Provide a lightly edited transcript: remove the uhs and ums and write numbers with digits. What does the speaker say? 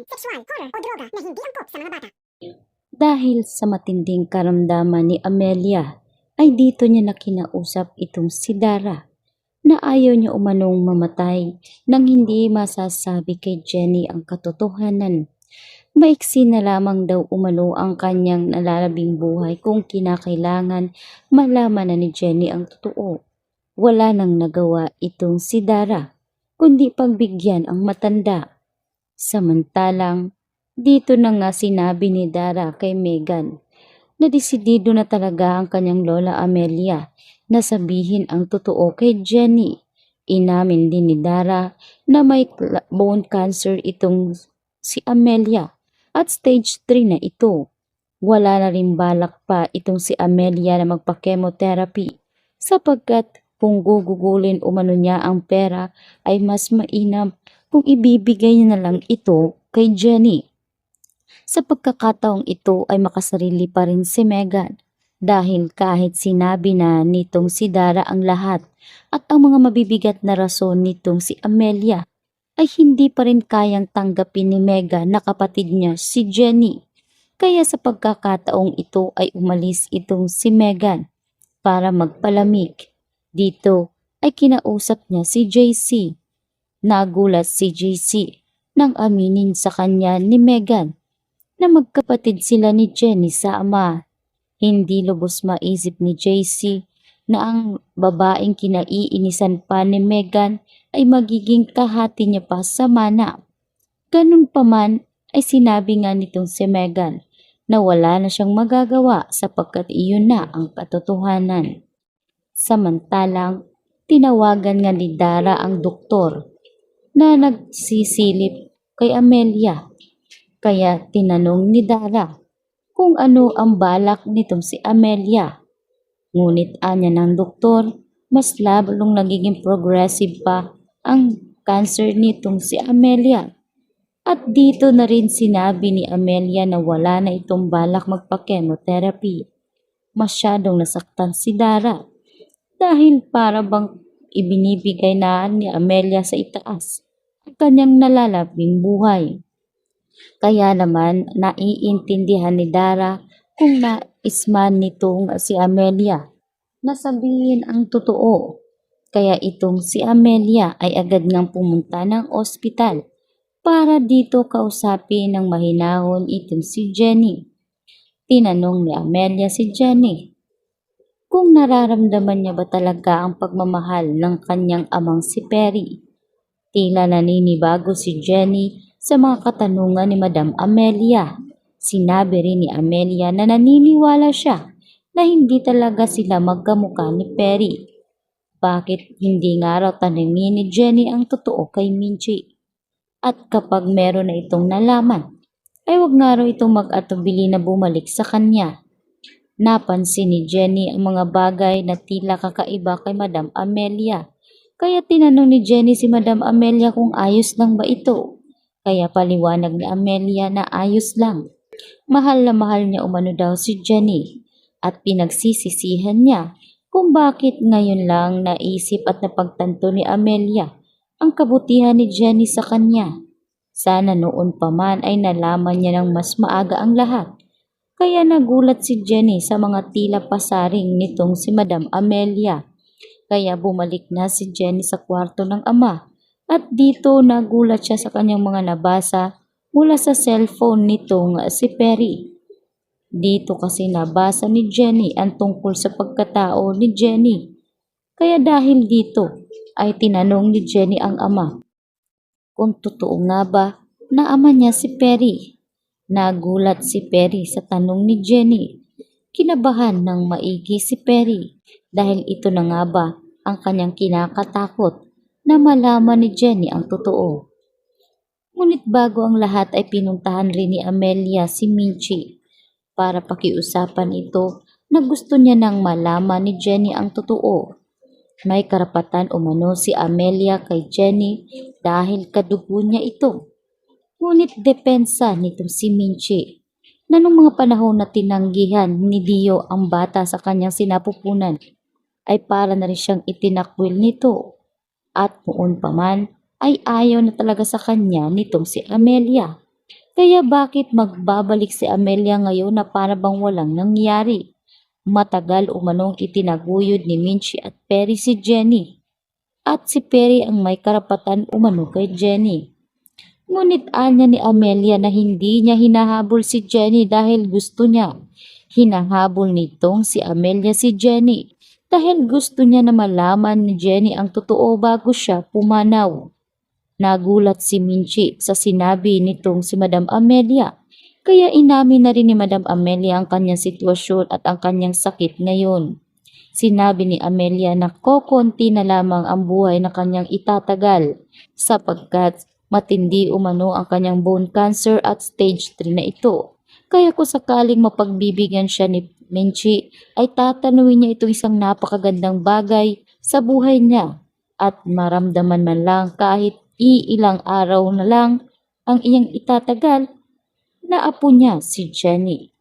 sexual, horror o droga na hindi angkop sa mga bata. Dahil sa matinding karamdaman ni Amelia, ay dito niya na kinausap itong si Dara na ayaw niya umanong mamatay nang hindi masasabi kay Jenny ang katotohanan. Maiksi na lamang daw umano ang kanyang nalalabing buhay kung kinakailangan malaman na ni Jenny ang totoo. Wala nang nagawa itong si Dara, kundi pagbigyan ang matanda. Samantalang, dito na nga sinabi ni Dara kay Megan na desidido na talaga ang kanyang lola Amelia na sabihin ang totoo kay Jenny. Inamin din ni Dara na may bone cancer itong si Amelia at stage 3 na ito. Wala na rin balak pa itong si Amelia na magpa-chemotherapy sapagkat kung gugugulin umano niya ang pera ay mas mainam kung ibibigay niya na lang ito kay Jenny. Sa pagkakataong ito ay makasarili pa rin si Megan dahil kahit sinabi na nitong si Dara ang lahat at ang mga mabibigat na rason nitong si Amelia ay hindi pa rin kayang tanggapin ni Megan na kapatid niya si Jenny. Kaya sa pagkakataong ito ay umalis itong si Megan para magpalamig. Dito ay kinausap niya si JC. Nagulat si JC nang aminin sa kanya ni Megan na magkapatid sila ni Jenny sa ama. Hindi lubos maisip ni JC na ang babaeng kinaiinisan pa ni Megan ay magiging kahati niya pa sa mana. Ganun pa man ay sinabi nga nitong si Megan na wala na siyang magagawa sapagkat iyon na ang katotohanan. Samantalang, tinawagan nga ni Dara ang doktor na nagsisilip kay Amelia. Kaya tinanong ni Dara kung ano ang balak nitong si Amelia. Ngunit anya ng doktor, mas lalong nagiging progressive pa ang cancer nitong si Amelia. At dito na rin sinabi ni Amelia na wala na itong balak magpa-chemotherapy. Masyadong nasaktan si Dara dahil para bang ibinibigay na ni Amelia sa itaas ang kanyang nalalabing buhay. Kaya naman naiintindihan ni Dara kung naisman nitong si Amelia na sabihin ang totoo. Kaya itong si Amelia ay agad ngang pumunta ng ospital para dito kausapin ng mahinahon itong si Jenny. Tinanong ni Amelia si Jenny kung nararamdaman niya ba talaga ang pagmamahal ng kanyang amang si Perry. Tila naninibago si Jenny sa mga katanungan ni Madam Amelia. Sinabi rin ni Amelia na naniniwala siya na hindi talaga sila magkamukha ni Perry. Bakit hindi nga raw tanungin ni Jenny ang totoo kay Minchie? At kapag meron na itong nalaman, ay wag nga raw itong mag-atubili na bumalik sa kanya. Napansin ni Jenny ang mga bagay na tila kakaiba kay Madam Amelia. Kaya tinanong ni Jenny si Madam Amelia kung ayos lang ba ito. Kaya paliwanag ni Amelia na ayos lang. Mahal na mahal niya umano daw si Jenny at pinagsisisihan niya kung bakit ngayon lang naisip at napagtanto ni Amelia ang kabutihan ni Jenny sa kanya. Sana noon pa man ay nalaman niya ng mas maaga ang lahat. Kaya nagulat si Jenny sa mga tila pasaring nitong si Madam Amelia. Kaya bumalik na si Jenny sa kwarto ng ama. At dito nagulat siya sa kanyang mga nabasa mula sa cellphone nitong si Perry. Dito kasi nabasa ni Jenny ang tungkol sa pagkatao ni Jenny. Kaya dahil dito ay tinanong ni Jenny ang ama kung totoo nga ba na ama niya si Perry. Nagulat si Perry sa tanong ni Jenny. Kinabahan ng maigi si Perry dahil ito na nga ba ang kanyang kinakatakot na malaman ni Jenny ang totoo. Ngunit bago ang lahat ay pinuntahan rin ni Amelia si Minchie para pakiusapan ito na gusto niya nang malaman ni Jenny ang totoo. May karapatan umano si Amelia kay Jenny dahil kadugo niya ito. Ngunit depensa nitong si Minchie na nung mga panahon na tinanggihan ni Dio ang bata sa kanyang sinapupunan ay para na rin siyang itinakwil nito. At noon pa man ay ayaw na talaga sa kanya nitong si Amelia. Kaya bakit magbabalik si Amelia ngayon na para bang walang nangyari? Matagal umanong itinaguyod ni Minchi at Perry si Jenny. At si Perry ang may karapatan umano kay Jenny. Ngunit anya ni Amelia na hindi niya hinahabol si Jenny dahil gusto niya. Hinahabol nitong si Amelia si Jenny dahil gusto niya na malaman ni Jenny ang totoo bago siya pumanaw. Nagulat si Minchi sa sinabi nitong si Madam Amelia. Kaya inamin na rin ni Madam Amelia ang kanyang sitwasyon at ang kanyang sakit ngayon. Sinabi ni Amelia na kokonti na lamang ang buhay na kanyang itatagal sapagkat matindi umano ang kanyang bone cancer at stage 3 na ito. Kaya kung sakaling mapagbibigyan siya ni Minchi ay tatanungin niya itong isang napakagandang bagay sa buhay niya at maramdaman man lang kahit iilang araw na lang ang iyang itatagal na apo niya si Jenny.